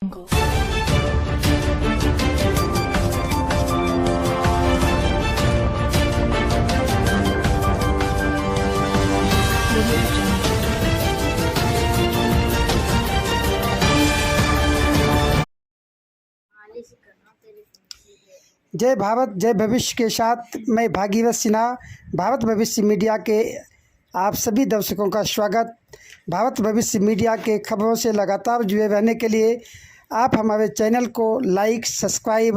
जय भारत जय भविष्य के साथ मैं भागीरथ सिन्हा भारत भविष्य मीडिया के आप सभी दर्शकों का स्वागत। भारत भविष्य मीडिया के खबरों से लगातार जुड़े रहने के लिए आप हमारे चैनल को लाइक सब्सक्राइब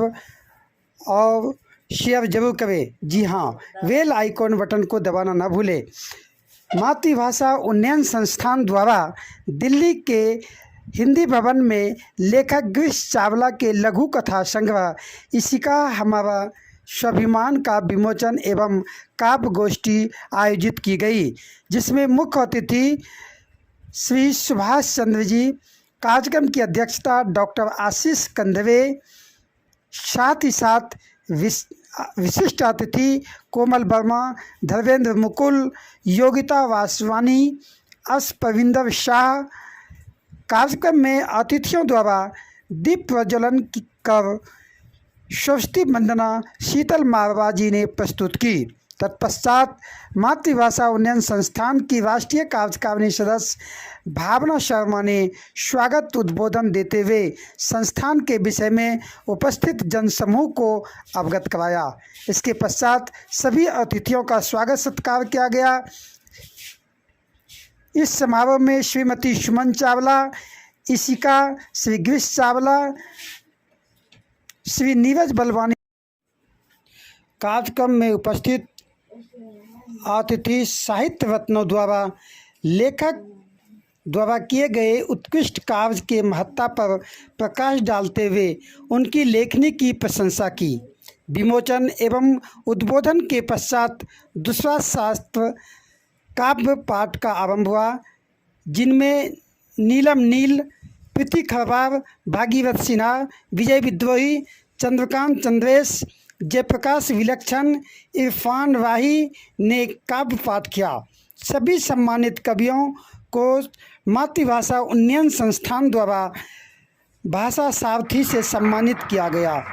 और शेयर जरूर करें। जी हाँ, बेल आइकॉन बटन को दबाना ना भूलें। मातृभाषा उन्नयन संस्थान द्वारा दिल्ली के हिंदी भवन में लेखक गिरीश चावला के लघु कथा संग्रह इशिका हमारा स्वाभिमान का विमोचन एवं काव्य गोष्ठी आयोजित की गई, जिसमें मुख्य अतिथि श्री सुभाष चंद्र जी, कार्यक्रम की अध्यक्षता डॉक्टर आशीष कंदवे, साथ ही साथ विशिष्ट अतिथि कोमल वर्मा, धर्मेंद्र मुकुल, योगिता वासवानी, एस प्रविंदर शाह। कार्यक्रम में अतिथियों द्वारा दीप प्रज्वलन कर स्वस्ति वंदना शीतल मारवा जी ने प्रस्तुत की। तत्पश्चात मातृभाषा उन्नयन संस्थान की राष्ट्रीय कार्यकारिणी सदस्य भावना शर्मा ने स्वागत उद्बोधन देते हुए संस्थान के विषय में उपस्थित जनसमूह को अवगत कराया। इसके पश्चात सभी अतिथियों का स्वागत सत्कार किया गया। इस समारोह में श्रीमती सुमन चावला, इशिका, श्री गिरीश चावला, श्री नीरज बलवानी। कार्यक्रम में उपस्थित अतिथि साहित्य रत्नों द्वारा लेखक द्वारा किए गए उत्कृष्ट कार्य के महत्ता पर प्रकाश डालते हुए उनकी लेखनी की प्रशंसा की। विमोचन एवं उद्बोधन के पश्चात दूसरा शास्त्र काव्य पाठ का आरंभ हुआ, जिनमें नीलम नील, प्रीति खरवार, भागीरथ सिन्हा, विजय विद्रोही, चंद्रकांत चंद्रेश, जयप्रकाश विलक्षण, इरफान राही ने काव्य पाठ किया। सभी सम्मानित कवियों को मातृभाषा उन्नयन संस्थान द्वारा भाषा सारथी से सम्मानित किया गया।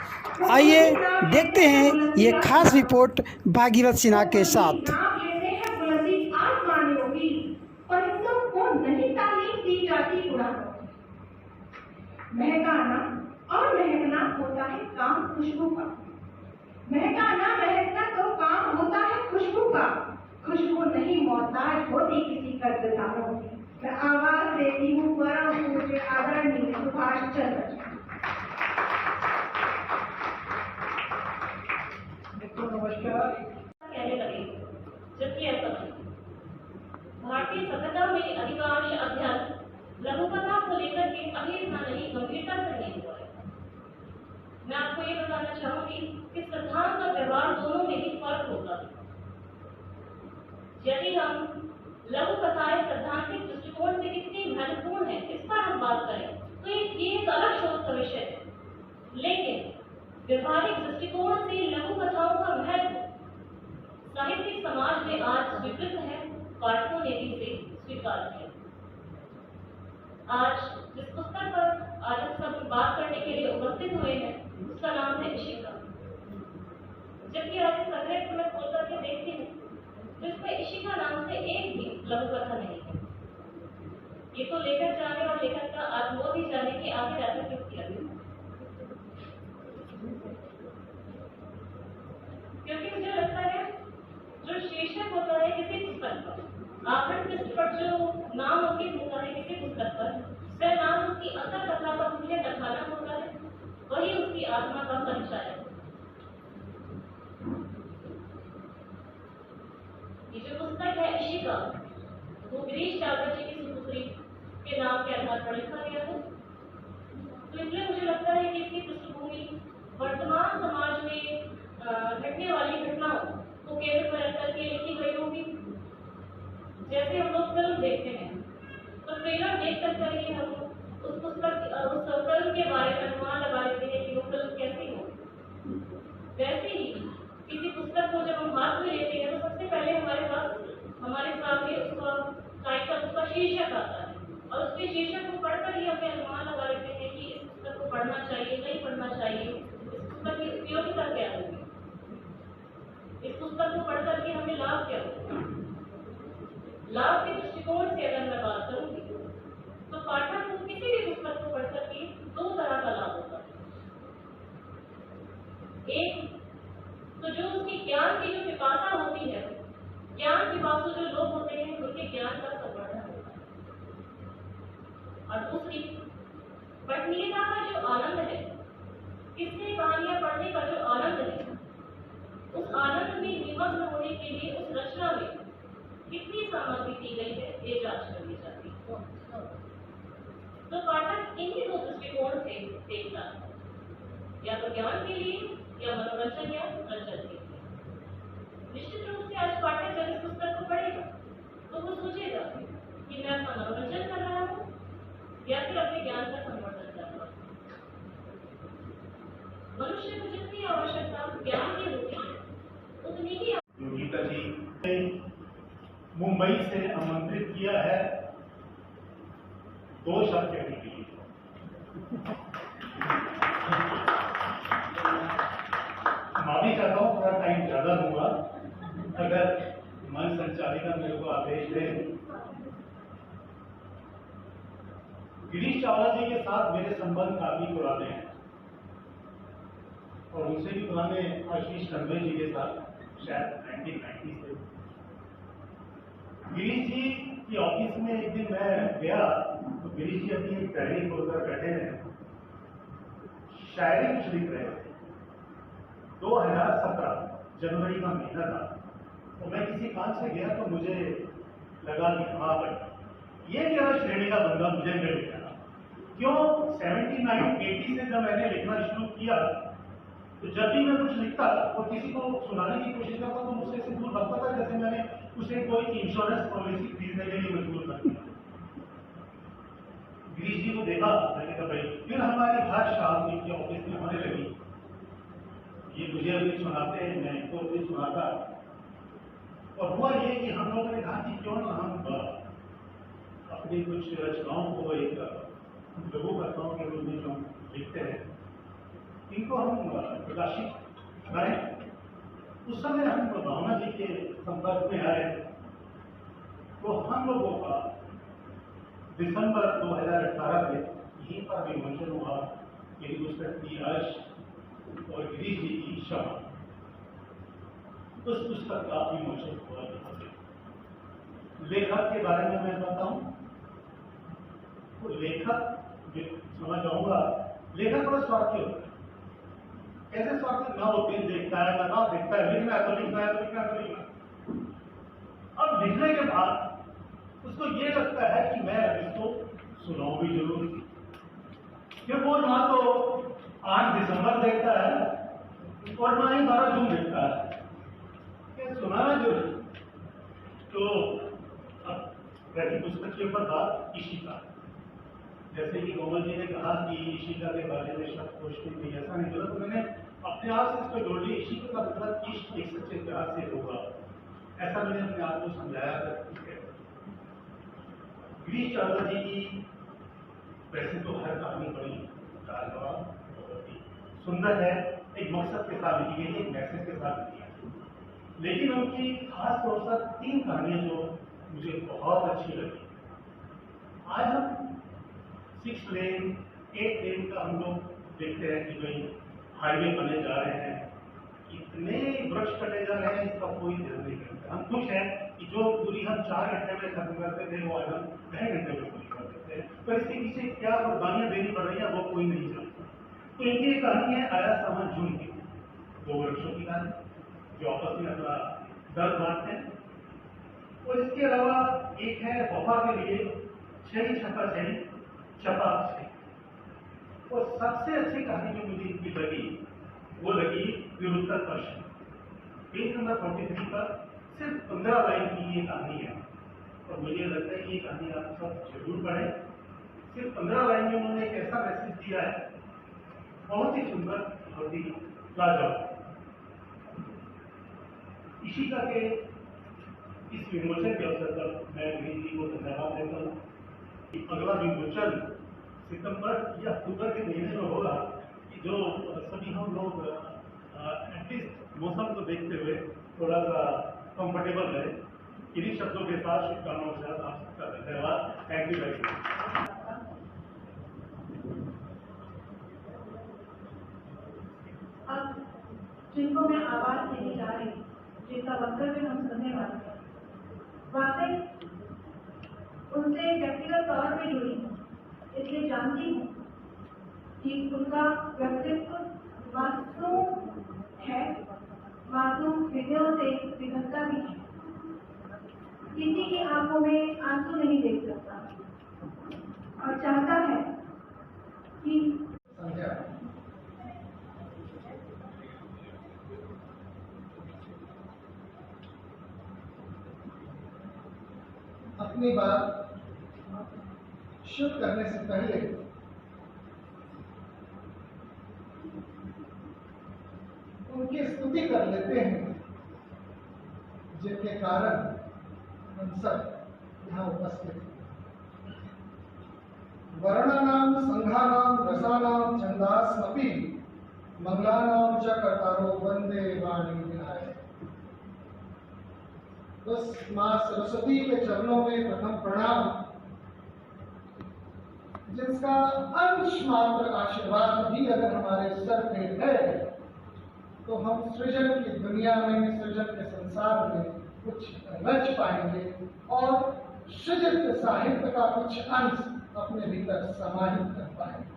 आइए देखते हैं ये खास रिपोर्ट भागीरथ सिन्हा के साथ। महकाना और महकना होता है काम खुशबू का। महकाना महकना तो काम होता है खुशबू का। खुशबू नहीं मोहताज होती किसी कर्जदारों की। मैं आवाज देती हूँ परम पूज्य आदरणीय सुभाष चंद्र। नमस्कार। कहने लगे जबकि ऐसा भारतीय सभ्यता में अधिकांश अध्ययन लघुकथा को लेकर के अभी इतना नहीं गंभीरता से नहीं हुआ है। मैं आपको ये बताना चाहूंगी कि सिद्धांत और व्यवहार दोनों में ही फर्क होता है। यदि हम लघुकथाएं सैद्धांतिक दृष्टिकोण से कितनी महत्वपूर्ण है इस पर हम बात करें तो ये एक अलग शोध का विषय है, लेकिन व्यवहारिक दृष्टिकोण से लघुकथाओं का महत्व साहित्यिक समाज में आज स्वीकृत है, पाठकों ने भी इसे स्वीकार किया। आज जिस पुस्तक पर आज हम सब बात करने के लिए उपस्थित हुए हैं उसका नाम है इशिका। जबकि आज इस संग्रह को मैं खोल करके देखती हूँ तो इसमें इशिका नाम से एक भी लघुकथा नहीं है। ये तो लेखक जाने और लेखक का आत्मबोध ही जाने की आगे ऐसा क्यों किया गया, क्योंकि मुझे लगता है जो शीर्षक होता है किसी पुस्तक पर, आखिर पृष्ठ पर जो नाम अंकित होता है किसी पुस्तक पर, वह नाम उसकी असल कथा का मुख्य कथानक होता है, वही उसकी आत्मा का परिचय है। ये जो पुस्तक है इशिका वो गिरीश चावला जी की सुपुत्री के नाम के आधार पर लिखा गया है। तो इसलिए मुझे लगता है कि इसकी पृष्ठभूमि वर्तमान समाज में घटने वाली घटनाओं को केंद्र में रख करके लिखी गई होगी। जैसे हम लोग फिल्म देखते हैं तो ट्रेलर देख कर ही हम उस फिल्म के बारे में अनुमान लगा लेते हैं कि वो फिल्म कैसी हो। वैसे ही किसी पुस्तक को जब हम हाथ में लेते हैं तो सबसे पहले हमारे सामने उसका टाइटल, उसका शीर्षक आता है और उसके शीर्षक को पढ़कर ही हमें अनुमान लगा लेते हैं कि इस पुस्तक पढ़ना चाहिए, नहीं पढ़ना चाहिए, इस पुस्तक की उपयोगिता क्या होगी, इस पुस्तक को पढ़कर के हमें लाभ क्या होगा। लाभ के दृष्टिकोण से अगर मैं बात करूंगी तो पाठक को किसी भी पुस्तक को पढ़कर के दो तरह का लाभ होता है। एक तो जो उसकी ज्ञान की जो पिपासा होती है, ज्ञान पिपासु जो लोग होते हैं उनके ज्ञान का संवर्धन होता है। और दूसरी पठनीयता का जो आनंद है, किससे कहानियां पढ़ने का जो आनंद है, उस आनंद में निमग्न होने के लिए उस रचना में कितनी सामग्री की गई है ये जांच करनी चाहिए। तो पाठक इन्हीं दो दृष्टिकोण से देखता है, या तो ज्ञान के लिए या मनोरंजन या रंजन के लिए। निश्चित रूप से आज पाठक जब इस पुस्तक को पढ़ेगा तो वो सोचेगा कि मैं अपना मनोरंजन कर रहा हूँ या फिर अपने ज्ञान का संवर्धन कर रहा हूँ। मनुष्य को जितनी आवश्यकता ज्ञान की होती है उतनी ही योगिता जी ने मुंबई से आमंत्रित किया है 2 शब्द कहने के लिए। माफी चाहता हूँ, थोड़ा टाइम ज्यादा लूंगा, अगर मन संचालिका मेरे को आदेश दे। गिरीश चावला जी के साथ मेरे संबंध काफी पुराने हैं और उनसे भी पुराने आशीष खंडवे जी के साथ शायद 1990 से। गिरीश जी की ऑफिस में एक दिन मैं गया तो गिरीश जी अपनी एक डायरी खोलकर बैठे हैं, शायरी कुछ लिख रहे थे। 2017 जनवरी का महीना था, तो मैं किसी काम से गया तो मुझे लगा कि हाँ भाई ये मेरा श्रेणी का बंदा मुझे मिल गया। क्यों 79-80 से जब मैंने लिखना शुरू किया तो जब भी मैं कुछ लिखता और किसी को सुनाने की कोशिश करता तो मुझसे से दूर लगता था जैसे मैंने उसे कोई इंश्योरेंस पॉलिसी खरीदने के लिए मजबूर कर दिया। गिरीश जी को देखा, मैंने कहा भाई, फिर हमारी हर शाम इनके ऑफिस में होने लगी, ये मुझे अभी सुनाते हैं, मैं इनको भी सुनाता। और हुआ ये कि हम लोगों ने कहा कि क्यों ना हम अपनी कुछ रचनाओं को एक लघुकथाओं के रूप में जो लिखते हैं इनको हम प्रकाशित करें। उस समय हम भावना जी के संपर्क में आए तो हम लोगों का दिसंबर 2018 में यहीं पर विमोचन हुआ मेरी पुस्तक की अर्श और गिरीश जी की क्षमा। उस पुस्तक का विमोचन हुआ। लेखक के बारे में मैं बताऊं तो लेखक समझ जाऊंगा, लेखक बड़ा स्वार्थी होता है। कैसे स्वार्थी? ना वो दिन देखता है ना देखता है, लिखना है तो लिखना है तो लिखना है तो लिखना। अब लिखने के बाद उसको ये लगता है कि मैं इसको सुनाऊं भी जरूर, क्योंकि वो ना तो 8 दिसंबर देखता है और ना ही 12 जून देखता है, क्या सुनाना जरूर। तो अब वैसी पुस्तक के ऊपर बात इशिका, जैसे कि कोमल जी ने कहा कि इशिका के बारे में शब्द कोश में ऐसा नहीं बोला, तो मैंने अपने आप से इसको जोड़ लिया। इशिका का मतलब इश्क एक सच्चे प्यार से होगा, ऐसा मैंने अपने आप को समझाया था। गिरीश चावला जी की वैसे तो हर कहानी बड़ी लाजवाब बहुत ही सुंदर है, एक मकसद के साथ लिखी गई, एक मैसेज के साथ लिखी है। लेकिन उनकी खास तौर पर 3 कहानियां जो मुझे बहुत अच्छी लगी। आज हम 6 लेन 8 लेन का हम लोग देखते हैं कि भाई हाईवे बने जा रहे हैं, इतने वृक्ष कटे जा रहे हैं, इसका कोई ध्यान नहीं करता। हम खुश हैं कि जो दूरी हम 4 घंटे में खत्म करते थे वो आज हम 6 घंटे में पूरी कर देते हैं, पर इसके पीछे क्या कुर्बानियां देनी पड़ रही है वो कोई नहीं जानता। तो इनकी एक कहानी है आया सामान जून की, 2 वृक्षों की कहानी जो आपस में अपना दर्द बांटते हैं। और इसके अलावा एक है वफा के लिए छही छपा छही छपा छही। और सबसे अच्छी कहानी जो मुझे इनकी लगी वो लगी विरुद्ध प्रश्न, पेज नंबर 43 पर सिर्फ 15 लाइन की ये कहानी है और मुझे लगता है ये कहानी आप सब जरूर पढ़ें। सिर्फ 15 लाइन में उन्होंने एक ऐसा मैसेज दिया है, बहुत ही सुंदर, बहुत ही लाजवाब। इशिका के इस विमोचन के अवसर पर मैं गिरीश जी को धन्यवाद देता हूँ। अगला विमोचन सितंबर या अक्टूबर के महीने में होगा जो सभी हम लोग एटलीस्ट मौसम को देखते हुए थोड़ा सा कंफर्टेबल रहे। इन्हीं शब्दों के साथ शुभकामनाओं के साथ आप सबका धन्यवाद। Thank you very much. अब जिनको मैं आवाज देने जा रही हूँ, जिनका वक्तव्य हम सुनने वाले हैं, वाकई उनसे व्यक्तिगत तौर पे जुड़ी हूँ, इसलिए जानती हूँ कि उनका व्यक्तित्व मासूम है, मासूम हृदयों से विघटता भी है। किसी की आंखों में आंसू नहीं देख सकता और चाहता है कि अपनी बात शुरू करने से पहले उनकी स्तुति कर लेते हैं, जिनके कारण हम सब यहाँ उपस्थित हैं। वर्णानां संघानां रसानां छंदास्मपि मंगलानां च कर्तारो वंदे वाणी विनायक। उस माँ सरस्वती के चरणों में प्रथम प्रणाम, जिसका अंश मात्र आशीर्वाद भी अगर हमारे सर पे है तो हम सृजन की दुनिया में, सृजन के संसार में कुछ रच पाएंगे और सृजित साहित्य का कुछ अंश अपने भीतर समाहित कर पाएंगे।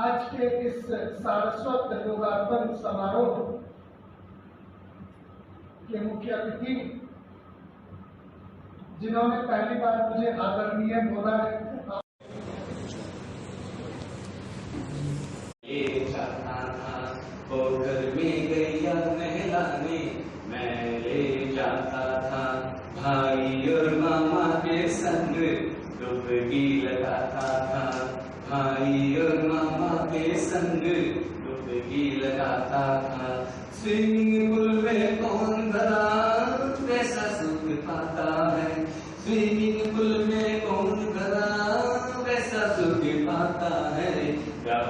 आज के इस सारस्वत लोकार्पण समारोह के मुख्य अतिथि, जिन्होंने पहली बार मुझे आदरणीय बोला है, पोखर में गैया नहलाने मैं ले जाता था, भाई और मामा के संग डुबकी लगाता था, भाई और मामा के संग डुबकी लगाता था। स्विमिंग पूल में कौन भला वैसा सुख पाता है, स्विमिंग पूल में कौन भला वैसा सुख पाता है। क्या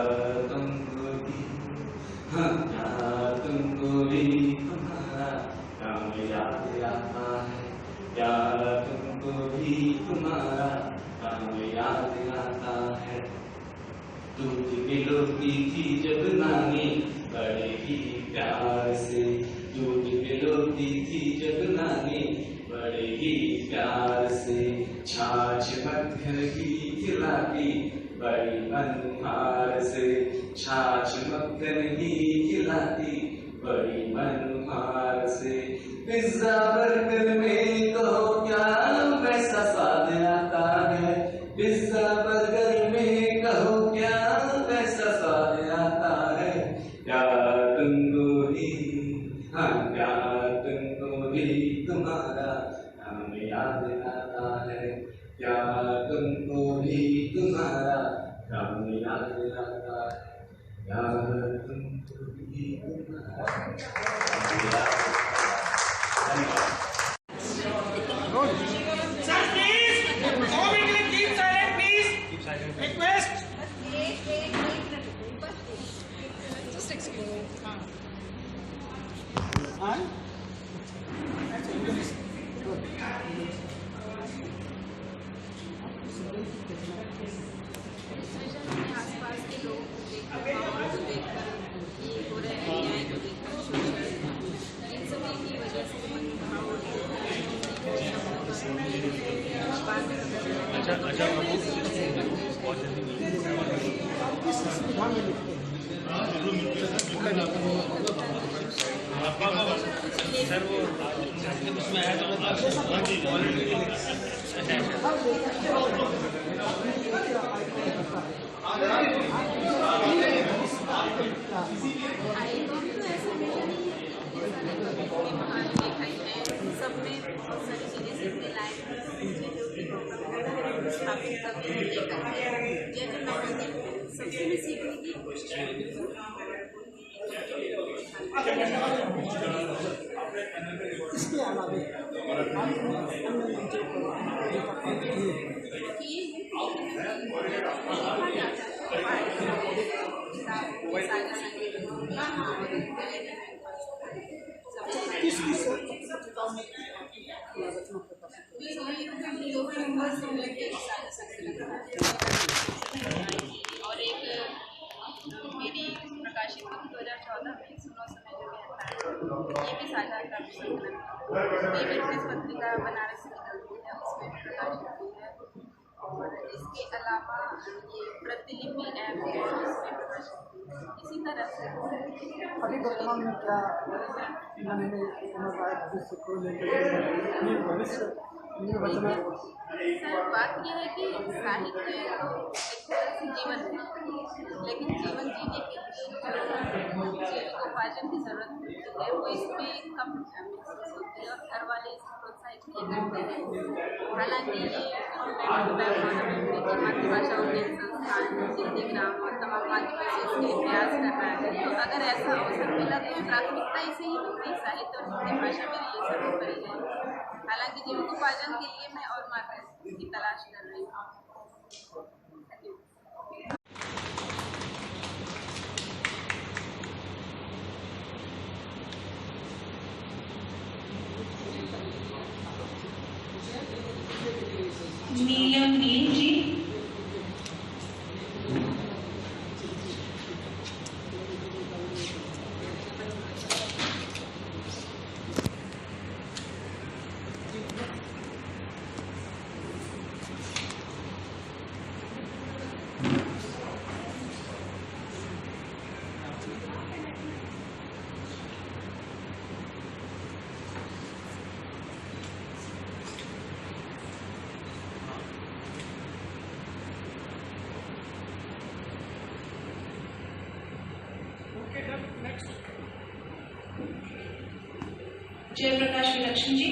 तुमको भी तुम्हारा काम याद आता है, क्या तुमको भी तुम्हारा काम याद आता है। दूध पिलोती थी जब नानी बड़े ही प्यार से, दूध पिलोती थी जब नानी बड़े ही प्यार से। छाछ मक्खन की खिलाती बड़ी मनहार से, छाछ मक्खन की खिलाती बड़ी मनहार से। पिज्जा बर्गर में कहो क्या वैसा स्वाद आता है, पिज्जा बर्गर में कहो क्या वैसा स्वाद आता है। क्या तुमको भी, हाँ क्या तुमको भी तुम्हारा काम याद आता है, क्या तुमको भी तुम्हारा काम याद आता है, क्या तुमको भी तुम्हारा काम याद। Sir, please! Moment, keep silent, please! Request! Just excuse me. आसपास के लोग देखकर ये हो रहे हैं, न्याय को देखकर इन सभी की वजह से मनभाव सब में बहुत सारी चीजें सीखने लायक जो कि स्थापित करने में ये करते हैं। जैसे मैं सबसे भी सीखने की कोशिश करती हूँ। इसके अलावा और एक मेरी प्रकाशित हुई 2014 में सुनो समय जो कहता है, ये भी साझा कर संकलन ये भी प्रेस पत्रिका बनारस की निकलती है, उसमें भी प्रकाशित हुई है। और इसके अलावा ये प्रतिलिपि ऐप है, इसमें प्रकाशित हुई है। इसी तरह से अभी वर्तमान में क्या भविष्य को लेकर भविष्य सर बात यह है कि साहित्य एक तरह से जीवन है, लेकिन जीवन जीने के लिए जीविकोपार्जन की जरूरत होती है, वो इसमें कम महसूस होती है और घर वाले इसको प्रोत्साहित नहीं करते हैं। हालांकि ये मातृभाषा उन्नयन संस्थान हिंदी ग्राम और तमाम माध्यमों से इसके लिए प्रयास कर रहा है, तो अगर ऐसा अवसर मिला तो प्राथमिकता इसे ही होगी, साहित्य और हिंदी भाषा मेरी ये सर्वोपरि है। हालांकि जीविकोपार्जन के लिए मैं और मार्ग की तलाश कर रही हूँ। नीलम नील जी, जयप्रकाश विलक्षण जी,